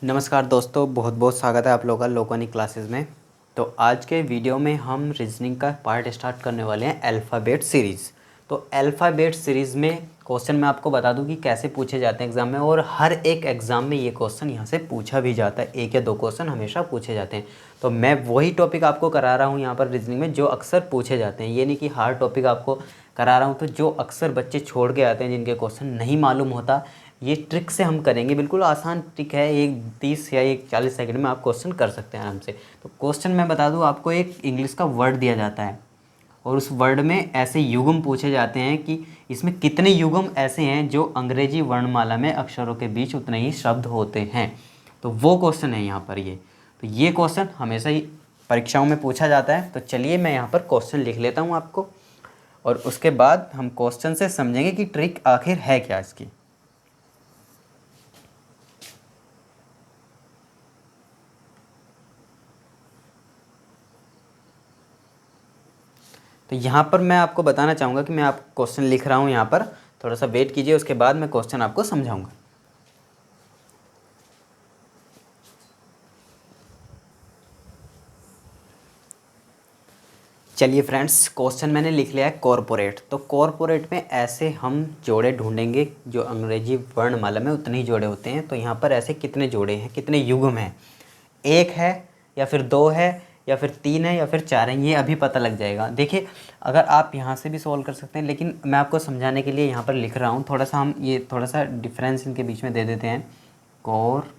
नमस्कार दोस्तों, बहुत बहुत स्वागत है आप लोगों का लोकोनी क्लासेस में। तो आज के वीडियो में हम रीजनिंग का पार्ट स्टार्ट करने वाले हैं अल्फ़ाबेट सीरीज़। तो अल्फ़ाबेट सीरीज़ में क्वेश्चन मैं आपको बता दूं कि कैसे पूछे जाते हैं एग्ज़ाम में, और हर एक एग्ज़ाम में ये क्वेश्चन यहाँ से पूछा भी जाता है। एक या दो क्वेश्चन हमेशा पूछे जाते हैं। तो मैं वही टॉपिक आपको करा रहा हूँ यहाँ पर रीजनिंग में जो अक्सर पूछे जाते हैं। ये नहीं कि हार्ड टॉपिक आपको करा रहा हूँ तो जो अक्सर बच्चे छोड़ के आते हैं, जिनके क्वेश्चन नहीं मालूम होता, ये ट्रिक से हम करेंगे। बिल्कुल आसान ट्रिक है, एक 30 या एक 40 सेकंड में आप क्वेश्चन कर सकते हैं आराम से। तो क्वेश्चन मैं बता दूं, आपको एक इंग्लिश का वर्ड दिया जाता है और उस वर्ड में ऐसे युग्म पूछे जाते हैं कि इसमें कितने युग्म ऐसे हैं जो अंग्रेजी वर्णमाला में अक्षरों के बीच उतने ही शब्द होते हैं। तो वो क्वेश्चन है यहाँ पर ये। तो ये क्वेश्चन हमेशा ही परीक्षाओं में पूछा जाता है। तो चलिए मैं यहाँ पर क्वेश्चन लिख लेता हूँ आपको, और उसके बाद हम क्वेश्चन से समझेंगे कि ट्रिक आखिर है क्या इसकी। तो यहाँ पर मैं आपको बताना चाहूँगा कि मैं आप क्वेश्चन लिख रहा हूँ यहाँ पर, थोड़ा सा वेट कीजिए, उसके बाद मैं क्वेश्चन आपको समझाऊँगा। चलिए फ्रेंड्स, क्वेश्चन मैंने लिख लिया है कॉरपोरेट। तो कॉरपोरेट में ऐसे हम जोड़े ढूंढेंगे जो अंग्रेजी वर्णमाला में उतने ही जोड़े होते हैं। तो यहाँ पर ऐसे कितने जोड़े हैं, कितने युग्म हैं, एक है या फिर दो है या फिर तीन है या फिर चार है, ये अभी पता लग जाएगा। देखिए, अगर आप यहाँ से भी सॉल्व कर सकते हैं, लेकिन मैं आपको समझाने के लिए यहाँ पर लिख रहा हूँ। थोड़ा सा हम ये थोड़ा सा डिफरेंस इनके बीच में दे देते हैं। कॉरपोरेट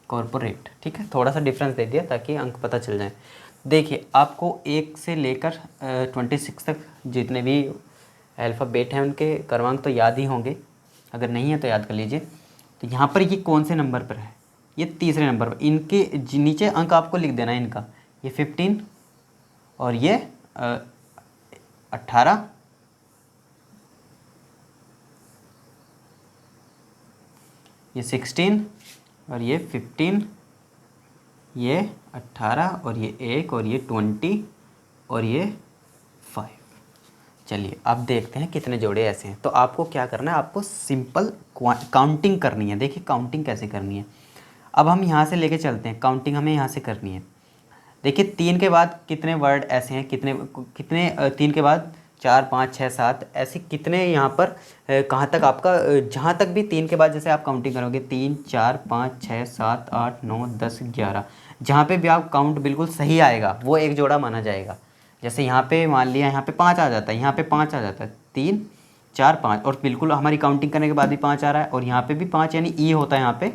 कॉरपोरेट, ठीक है, थोड़ा सा डिफरेंस दे दिया ताकि अंक पता चल जाए। देखिए, आपको 1 से लेकर 26 तक जितने भी अल्फ़ाबेट हैं उनके क्रमांक तो याद ही होंगे, अगर नहीं है तो याद कर लीजिए। तो यहाँ पर ये कौन से नंबर पर है, ये तीसरे नंबर पर। इनके नीचे अंक आपको लिख देना है इनका, ये 15 और ये 18, ये 16 और ये 15, ये 18 और ये 1 और ये 20 और ये 5। चलिए अब देखते हैं कितने जोड़े ऐसे हैं। तो आपको क्या करना है, आपको सिंपल काउंटिंग करनी है। देखिए काउंटिंग कैसे करनी है, अब हम यहाँ से लेके चलते हैं। काउंटिंग हमें यहाँ से करनी है। देखिए 3 के बाद कितने वर्ड ऐसे हैं, कितने कितने 3 के बाद 4 5 6 7 ऐसे कितने यहाँ पर कहाँ तक आपका जहाँ तक भी 3 के बाद जैसे आप काउंटिंग करोगे 3 4 5 6 7 8 9 10 11, जहाँ पे भी आप काउंट बिल्कुल सही आएगा वो एक जोड़ा माना जाएगा। जैसे यहाँ पे मान लिया यहाँ पे 5 आ जाता है, यहाँ पे 5 आ जाता है, 3 4 5, और बिल्कुल हमारी काउंटिंग करने के बाद भी 5 आ रहा है, और यहाँ पे भी 5 यानी ई होता है यहाँ पे,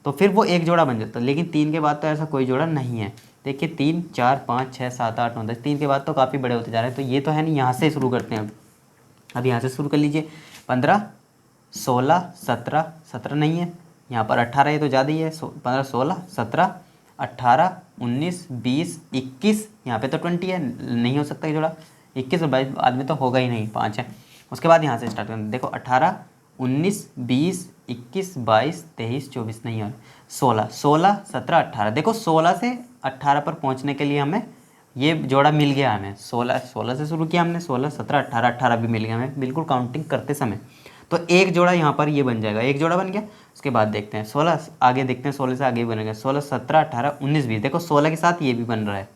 तो फिर वो एक जोड़ा बन जाता है। लेकिन 3 के बाद तो ऐसा कोई जोड़ा नहीं है। देखिए 3 4 5 6 7 8 9 10, 3 के बाद तो काफ़ी बड़े होते जा रहे हैं। तो ये तो है नहीं, यहाँ से शुरू करते हैं। अब यहाँ से शुरू कर लीजिए। 15 16 17, 17 नहीं है यहाँ पर, 18 ये तो ज़्यादा ही है। 15 16 17 18 19 20 21, यहाँ पे तो 20 है, नहीं हो सकता ये जोड़ा। 21 और 22 आदमी तो होगा ही नहीं, 5 है। उसके बाद यहाँ से स्टार्ट करते हैं। देखो 18 19 20 21 22 23 24 नहीं है, 16 16 17 18। देखो 16 से 18 पर पहुँचने के लिए हमें ये जोड़ा मिल गया। हमें 16 से शुरू किया हमने, 16 17 18, 18 भी मिल गया हमें बिल्कुल काउंटिंग करते समय। तो एक जोड़ा यहाँ पर ये बन जाएगा, एक जोड़ा बन गया। उसके बाद देखते हैं 16, आगे देखते हैं 16 से आगे भी बनेगा, 16 17 18 19 20। देखो 16 के साथ ये भी बन रहा है,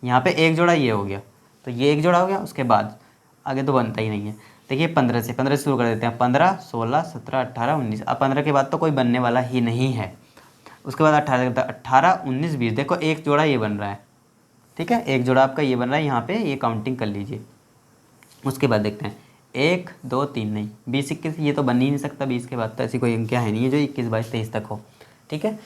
यहाँ पे एक जोड़ा ये हो गया, तो ये एक जोड़ा हो गया। उसके बाद आगे तो बनता ही नहीं है। देखिए 15 से शुरू कर देते हैं, 15 16 17 18 19। अब 15 के बाद तो कोई बनने वाला ही नहीं है। उसके बाद 18 18 19 20, देखो एक जोड़ा ये बन रहा है, ठीक है, एक जोड़ा आपका ये बन रहा है यहाँ पे, ये काउंटिंग कर लीजिए। उसके बाद देखते हैं 1 2 3 नहीं, 20 21 ये तो बन ही नहीं सकता। 20 के बाद तो ऐसी कोई अंक है नहीं है जो 21 22 23 तक हो, ठीक है।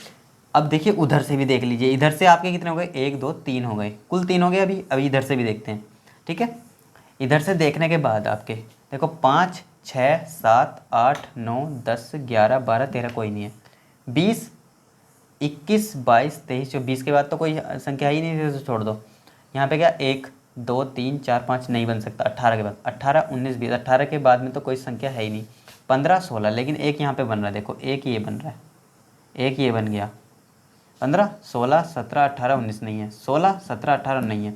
अब देखिए उधर से भी देख लीजिए, इधर से आपके कितने हो गए, 1 2 3 हो गए, कुल 3 हो गए। अभी इधर से भी देखते हैं, ठीक है। इधर से देखने के बाद आपके देखो 5 6 7 8 9 10 11 12 13 कोई नहीं है, 20 21 22 23 24 के बाद तो कोई संख्या ही नहीं है, तो छोड़ दो। यहाँ पे क्या 1 2 3 4 5 नहीं बन सकता। 18 के बाद 18 19 20, 18 के बाद में तो कोई संख्या है ही नहीं। 15 16, लेकिन एक यहाँ पे बन रहा है, देखो एक ये बन रहा है, एक ये बन गया। 15 16 17 18 19 नहीं है, 16 17 18 नहीं है।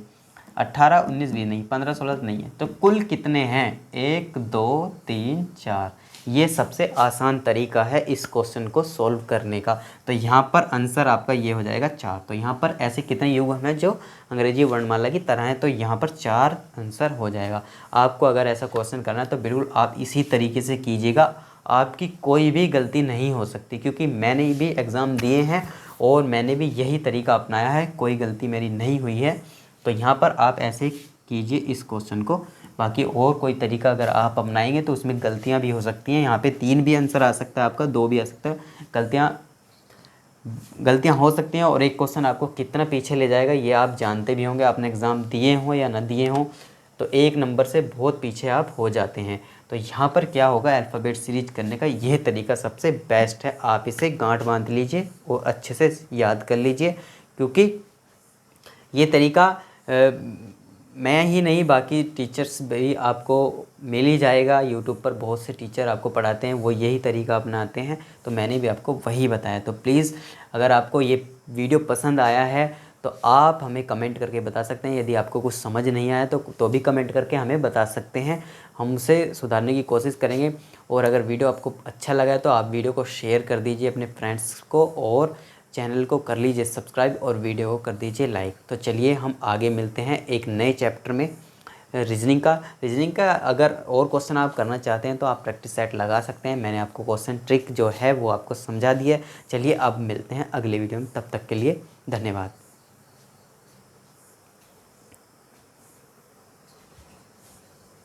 18, 19, 20 नहीं, 15, 16 नहीं है। तो कुल कितने हैं? 1, 2, 3, 4। ये सबसे आसान तरीका है इस क्वेश्चन को सॉल्व करने का। तो यहाँ पर आंसर आपका ये हो जाएगा 4। तो यहाँ पर ऐसे कितने युग हैं जो अंग्रेजी वर्णमाला की तरह हैं, तो यहाँ पर 4 आंसर हो जाएगा। आपको अगर ऐसा क्वेश्चन करना है तो बिल्कुल आप इसी तरीके से कीजिएगा, आपकी कोई भी गलती नहीं हो सकती, क्योंकि मैंने भी एग्ज़ाम दिए हैं और मैंने भी यही तरीका अपनाया है, कोई गलती मेरी नहीं हुई है। तो यहाँ पर आप ऐसे कीजिए इस क्वेश्चन को। बाकी और कोई तरीका अगर आप अपनाएंगे तो उसमें गलतियाँ भी हो सकती हैं। यहाँ पे 3 भी आंसर आ सकता है आपका, 2 भी आ सकता है। गलतियाँ हो सकती हैं। और एक क्वेश्चन आपको कितना पीछे ले जाएगा ये आप जानते भी होंगे, आपने एग्ज़ाम दिए हों या ना दिए हों, तो 1 नंबर से बहुत पीछे आप हो जाते हैं। तो यहाँ पर क्या होगा, अल्फ़ाबेट सीरीज करने का यह तरीका सबसे बेस्ट है। आप इसे गांठ बांध लीजिए और अच्छे से याद कर लीजिए, क्योंकि ये तरीका मैं ही नहीं बाकी टीचर्स भी आपको मिल ही जाएगा। यूट्यूब पर बहुत से टीचर आपको पढ़ाते हैं, वो यही तरीका अपनाते हैं, तो मैंने भी आपको वही बताया। तो प्लीज़ अगर आपको ये वीडियो पसंद आया है तो आप हमें कमेंट करके बता सकते हैं। यदि आपको कुछ समझ नहीं आया तो भी कमेंट करके हमें बता सकते हैं, हम उसे सुधारने की कोशिश करेंगे। और अगर वीडियो आपको अच्छा लगा है तो आप वीडियो को शेयर कर दीजिए अपने फ्रेंड्स को, और चैनल को कर लीजिए सब्सक्राइब और वीडियो को कर दीजिए लाइक। तो चलिए हम आगे मिलते हैं एक नए चैप्टर में रीजनिंग का अगर और क्वेश्चन आप करना चाहते हैं तो आप प्रैक्टिस सेट लगा सकते हैं। मैंने आपको क्वेश्चन ट्रिक जो है वो आपको समझा दिया है। चलिए अब मिलते हैं अगले वीडियो में, तब तक के लिए धन्यवाद।